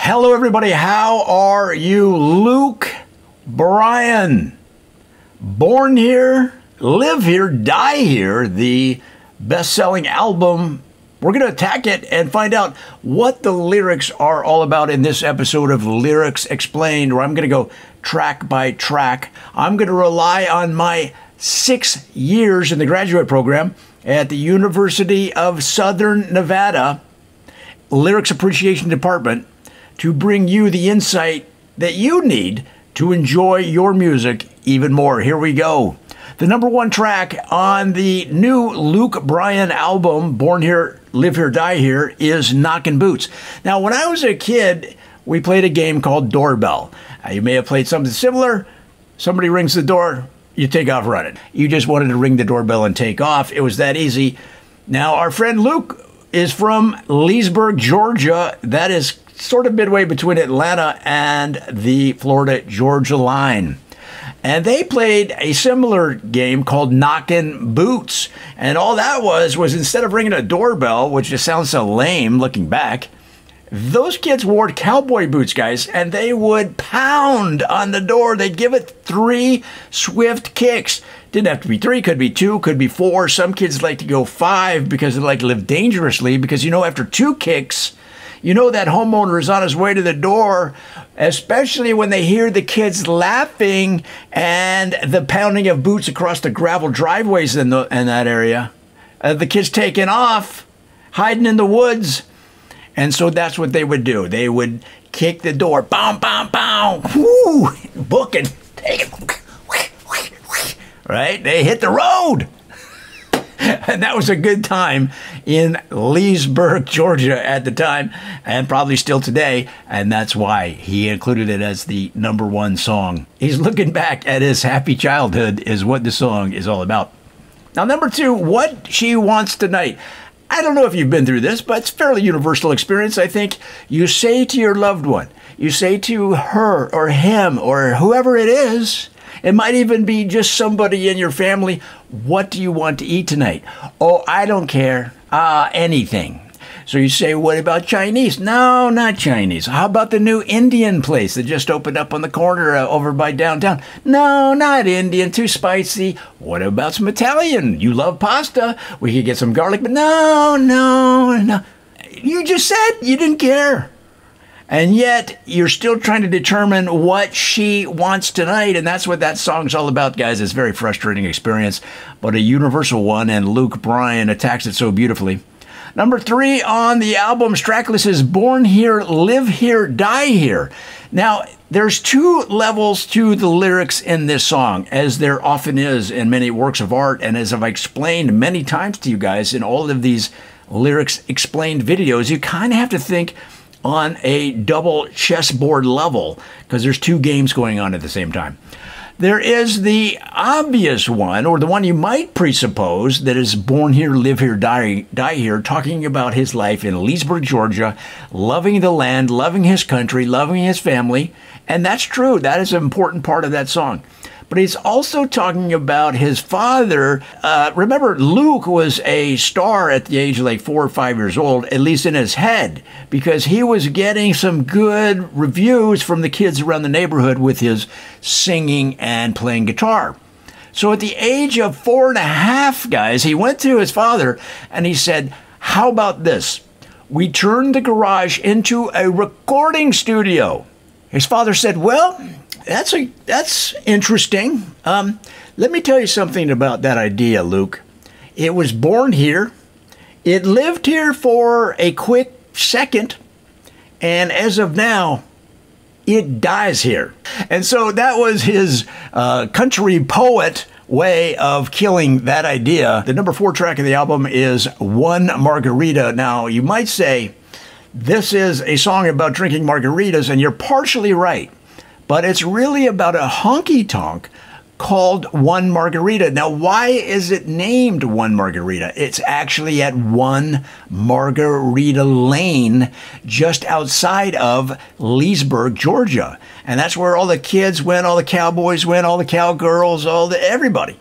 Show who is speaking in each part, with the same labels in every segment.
Speaker 1: Hello, everybody. How are you? Luke Bryan. Born Here, Live Here, Die Here, the best-selling album. We're going to attack it and find out what the lyrics are all about in this episode of Lyrics Explained, where I'm going to go track by track. I'm going to rely on my 6 years in the graduate program at the University of Southern Nevada Lyrics Appreciation Department to bring you the insight that you need to enjoy your music even more. Here we go. The number one track on the new Luke Bryan album, Born Here, Live Here, Die Here, is Knockin' Boots. Now, when I was a kid, we played a game called Doorbell. You may have played something similar. Somebody rings the door, you take off running. You just wanted to ring the doorbell and take off. It was that easy. Now, our friend Luke is from Leesburg, Georgia. That is sort of midway between Atlanta and the Florida-Georgia line. And they played a similar game called Knockin' Boots. And all that was instead of ringing a doorbell, which just sounds so lame looking back, those kids wore cowboy boots, guys, and they would pound on the door. They'd give it 3 swift kicks. Didn't have to be 3, could be 2, could be 4. Some kids like to go 5 because they like to live dangerously, because, you know, after 2 kicks, you know that homeowner is on his way to the door, especially when they hear the kids laughing and the pounding of boots across the gravel driveways in that area. The kids taking off, hiding in the woods. And so that's what they would do. They would kick the door. Bow, bow, bow. Whoo! Booking. Take it. Right? They hit the road. And that was a good time in Leesburg, Georgia at the time, and probably still today. And that's why he included it as the #1 song. He's looking back at his happy childhood is what the song is all about. Now, number 2, What She Wants Tonight. I don't know if you've been through this, but it's a fairly universal experience, I think. You say to your loved one, you say to her or him or whoever it is, it might even be just somebody in your family, what do you want to eat tonight? Oh, I don't care. Anything. So you say, what about Chinese? No, not Chinese. How about the new Indian place that just opened up on the corner over by downtown? No, not Indian. Too spicy. What about some Italian? You love pasta. We could get some garlic, but no. You just said you didn't care. And yet, you're still trying to determine what she wants tonight, and that's what that song's all about, guys. It's a very frustrating experience, but a universal one, and Luke Bryan attacks it so beautifully. Number 3 on the album's track list is Born Here, Live Here, Die Here. Now, there's 2 levels to the lyrics in this song, as there often is in many works of art, and as I've explained many times to you guys in all of these Lyrics Explained videos, you kind of have to think on a double chessboard level, because there's 2 games going on at the same time. There is the obvious one, or the one you might presuppose, that is Born Here, Live Here, Die Here, talking about his life in Leesburg, Georgia, loving the land, loving his country, loving his family. And that's true. That is an important part of that song. But he's also talking about his father. Remember, Luke was a star at the age of like 4 or 5 years old, at least in his head, because he was getting some good reviews from the kids around the neighborhood with his singing and playing guitar. So at the age of 4 and a half, guys, he went to his father and he said, how about this? We turned the garage into a recording studio. His father said, well, that's interesting. Let me tell you something about that idea, Luke. It was born here. It lived here for a quick second. And as of now, it dies here. And so that was his country poet way of killing that idea. The number 4 track of the album is One Margarita. Now, you might say, this is a song about drinking margaritas, and you're partially right. But it's really about a honky-tonk called One Margarita. Now, why is it named One Margarita? It's actually at One Margarita Lane, just outside of Leesburg, Georgia. And that's where all the kids went, all the cowboys went, all the cowgirls, everybody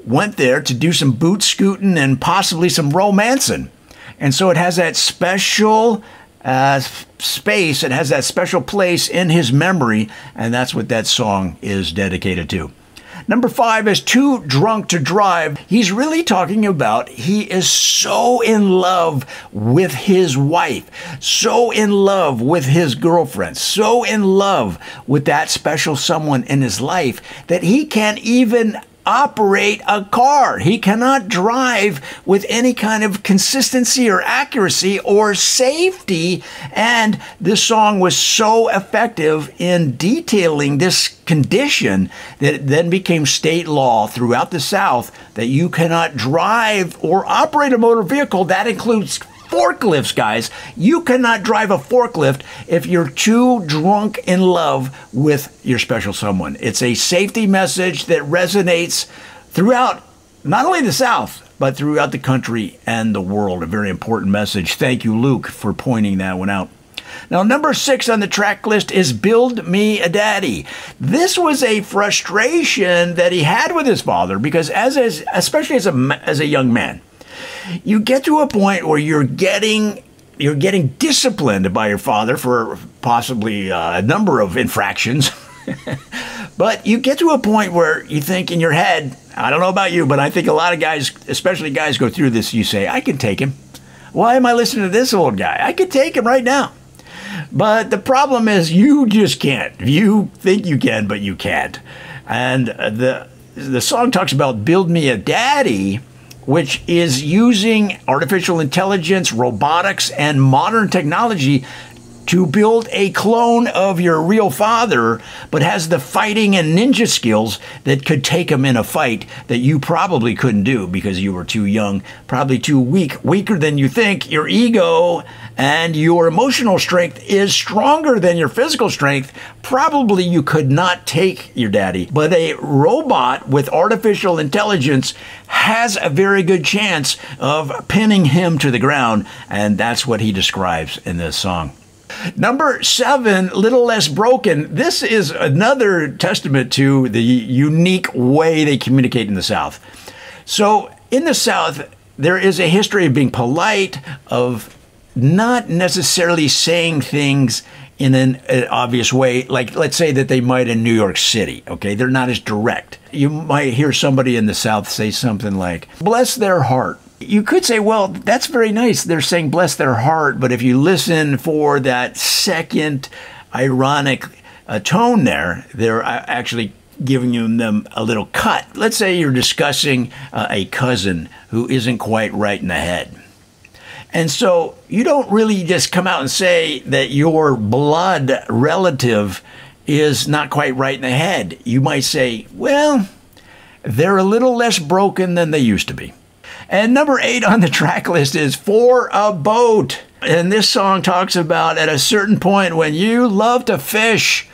Speaker 1: went there to do some boot scooting and possibly some romancing. And so it has that special space. It has that special place in his memory, and that's what that song is dedicated to. Number 5 is Too Drunk to Drive. He's really talking about he is so in love with his wife, so in love with his girlfriend, so in love with that special someone in his life that he can't even operate a car. He cannot drive with any kind of consistency or accuracy or safety. And this song was so effective in detailing this condition that it then became state law throughout the South that you cannot drive or operate a motor vehicle. That includes forklifts, guys. You cannot drive a forklift if you're too drunk in love with your special someone. It's a safety message that resonates throughout not only the South, but throughout the country and the world. A very important message. Thank you, Luke, for pointing that one out. Now, number 6 on the track list is Build Me a Daddy. This was a frustration that he had with his father because especially as a young man, you get to a point where you're getting disciplined by your father for possibly a number of infractions. But you get to a point where you think in your head, I don't know about you, but I think a lot of guys, especially guys, go through this. You say, I can take him. Why am I listening to this old guy? I could take him right now. But the problem is you just can't. You think you can, but you can't. And the song talks about Build Me a Daddy, which is using artificial intelligence, robotics, and modern technology to build a clone of your real father, but has the fighting and ninja skills that could take him in a fight that you probably couldn't do because you were too young, probably too weak, weaker than you think. Your ego and your emotional strength is stronger than your physical strength. Probably you could not take your daddy, but a robot with artificial intelligence has a very good chance of pinning him to the ground, and that's what he describes in this song. Number 7, Little Less Broken. This is another testament to the unique way they communicate in the South. So in the South, there is a history of being polite, of not necessarily saying things in an obvious way, like let's say that they might in New York City, okay? They're not as direct. You might hear somebody in the South say something like, bless their heart. You could say, well, that's very nice. They're saying bless their heart. But if you listen for that second ironic tone there, they're actually giving them a little cut. Let's say you're discussing a cousin who isn't quite right in the head. And so you don't really just come out and say that your blood relative is not quite right in the head. You might say, well, they're a little less broken than they used to be. And number 8 on the track list is For a Boat. And this song talks about at a certain point when you love to fish,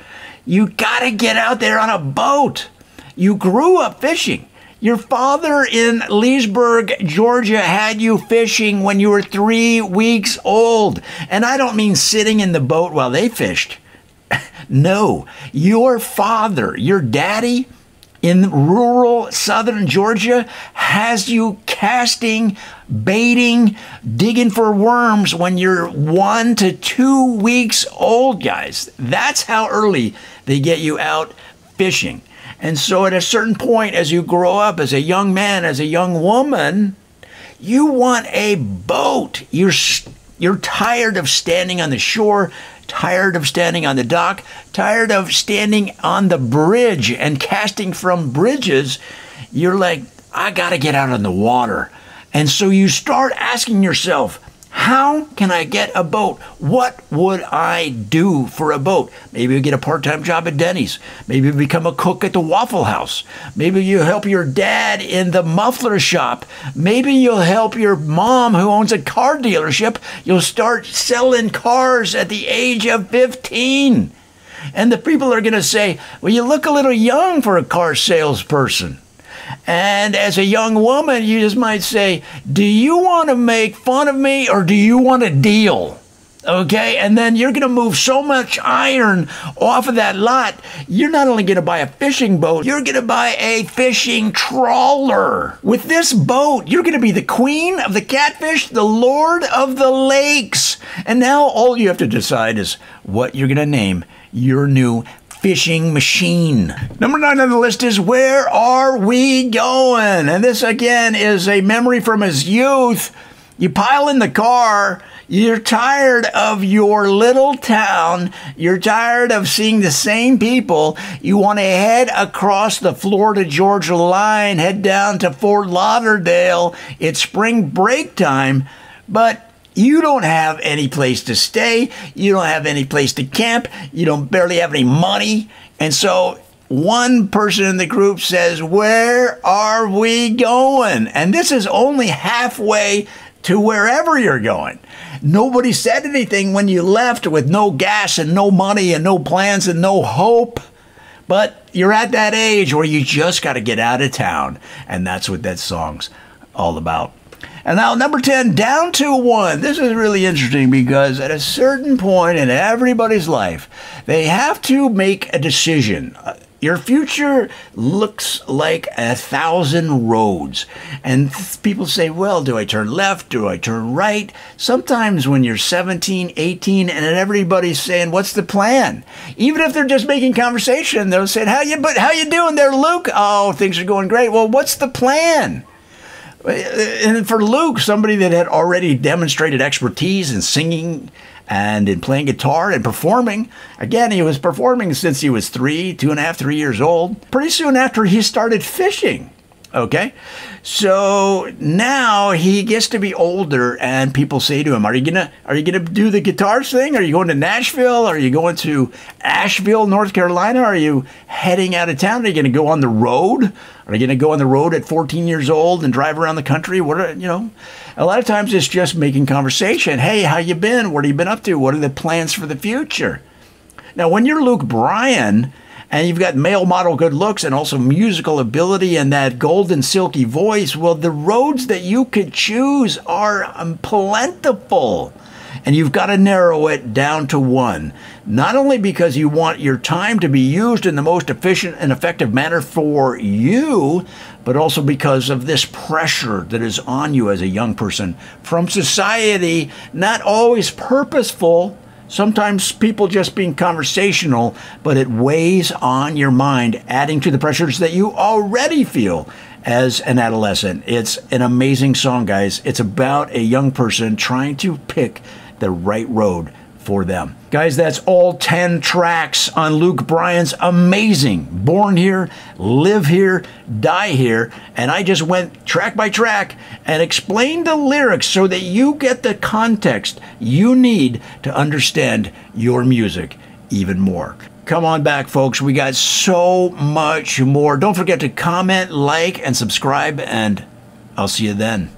Speaker 1: you got to get out there on a boat. You grew up fishing. Your father in Leesburg, Georgia, had you fishing when you were 3 weeks old. And I don't mean sitting in the boat while they fished. No, your father, your daddy, in rural southern Georgia, has you casting, baiting, digging for worms when you're 1 to 2 weeks old, guys. That's how early they get you out fishing. And so at a certain point, as you grow up as a young man, as a young woman, you want a boat. You're tired of standing on the shore, tired of standing on the dock, tired of standing on the bridge and casting from bridges. You're like, I got to get out on the water. And so you start asking yourself, how can I get a boat? What would I do for a boat? Maybe you get a part-time job at Denny's. Maybe you become a cook at the Waffle House. Maybe you help your dad in the muffler shop. Maybe you'll help your mom who owns a car dealership. You'll start selling cars at the age of 15. And the people are going to say, well, you look a little young for a car salesperson. And as a young woman, you just might say, do you want to make fun of me or do you want a deal? Okay, and then you're going to move so much iron off of that lot, you're not only going to buy a fishing boat, you're going to buy a fishing trawler. With this boat, you're going to be the queen of the catfish, the lord of the lakes. And now all you have to decide is what you're going to name your new fishing machine. Number 9 on the list is Where Are We Going? And this again is a memory from his youth. You pile in the car, you're tired of your little town, you're tired of seeing the same people, you want to head across the Florida-Georgia line, head down to Fort Lauderdale, it's spring break time, but you don't have any place to stay, you don't have any place to camp, you don't barely have any money, and so one person in the group says, where are we going? And this is only halfway to wherever you're going. Nobody said anything when you left with no gas and no money and no plans and no hope. But you're at that age where you just got to get out of town. And that's what that song's all about. And now number 10, Down to One. This is really interesting because at a certain point in everybody's life, they have to make a decision. Your future looks like 1,000 roads. And people say, well, do I turn left? Do I turn right? Sometimes when you're 17, 18, and everybody's saying, what's the plan? Even if they're just making conversation, they'll say, how you doing there, Luke? Oh, things are going great. Well, what's the plan? And for Luke, somebody that had already demonstrated expertise in singing and in playing guitar and performing. Again, he was performing since he was 3 years old. Pretty soon after he started fishing. Okay, so now he gets to be older, and people say to him, "Are you gonna do the guitar thing? Are you going to Nashville? Are you going to Asheville, North Carolina? Are you heading out of town? Are you going to go on the road? Are you going to go on the road at 14 years old and drive around the country? What are, a lot of times it's just making conversation. Hey, how you been? What have you been up to? What are the plans for the future? Now, when you're Luke Bryan, and you've got male model good looks and also musical ability and that golden silky voice, well, the roads that you could choose are plentiful. And you've got to narrow it down to one. Not only because you want your time to be used in the most efficient and effective manner for you, but also because of this pressure that is on you as a young person from society, not always purposeful. Sometimes people just being conversational, but it weighs on your mind, adding to the pressures that you already feel as an adolescent. It's an amazing song, guys. It's about a young person trying to pick the right road for them. Guys, that's all 10 tracks on Luke Bryan's amazing Born Here, Live Here, Die Here. And I just went track by track and explained the lyrics so that you get the context you need to understand your music even more. Come on back, folks. We got so much more. Don't forget to comment, like, and subscribe, and I'll see you then.